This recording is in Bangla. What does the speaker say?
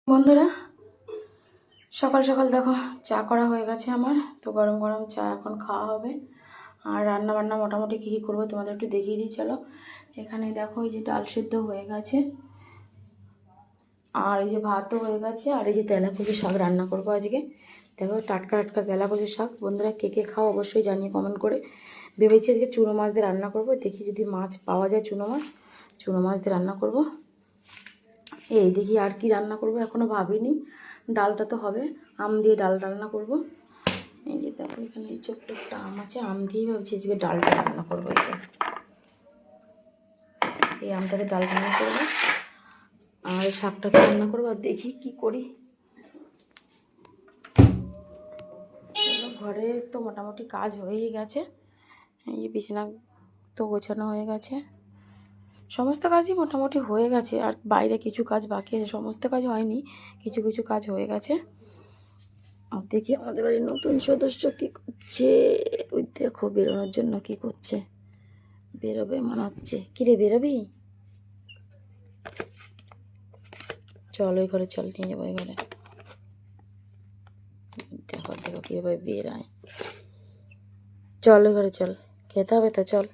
বন্ধুরা, সকাল সকাল দেখো চা করা হয়ে গেছে আমার। তো গরম গরম চা এখন খাওয়া হবে। আর রান্না বান্না মোটামুটি কী কী করবো তোমাদের একটু দেখিয়ে দিই চলো। এখানে দেখো এই যে ডাল সেদ্ধ হয়ে গেছে, আর এই যে ভাতও হয়ে গেছে, আর এই যে তেলাকুচি শাক রান্না করবো আজকে। দেখো টাটকা টাটকা তেলাকুচি শাক। বন্ধুরা কে কে খাও অবশ্যই জানিয়ে কমেন্ট করে। ভেবেছি আজকে চুনো মাছ দিয়ে রান্না করবো, দেখি যদি মাছ পাওয়া যায় চুনো মাছ দিয়ে রান্না করবো। এই দেখি আর কি রান্না করব এখনও ভাবিনি। ডালটা তো হবে, আম দিয়ে ডাল রান্না করব। এই যে দেখো এখানে ছোট্ট একটা আম আছে, আম দিয়েই ভাবছি আজকে ডালটা রান্না করবো। এই আমটাতে ডাল রান্না করবো আর শাকটাকে রান্না করবো। আর দেখি কি করি। ঘরে তো মোটামুটি কাজ হয়েই গেছে। এই বিছানা তো গোছানো হয়ে গেছে, সমস্ত কাজই মোটামুটি হয়ে গেছে। আর বাইরে কিছু কাজ বাকি আছে, সমস্ত কাজ হয়নি, কিছু কিছু কাজ হয়ে গেছে। আর দেখি আমাদের বাড়ির নতুন সদস্য কী করছে। ওই দেখো বেরোনোর জন্য কি করছে, বেরোবে মনে হচ্ছে। কিরে বেরোবি? চল ওই ঘরে চল, নিয়ে যাবো ওই ঘরে। দেখো দেখো কীভাবে বেরায়। চল ওই ঘরে চল, খেতে হবে তো চল।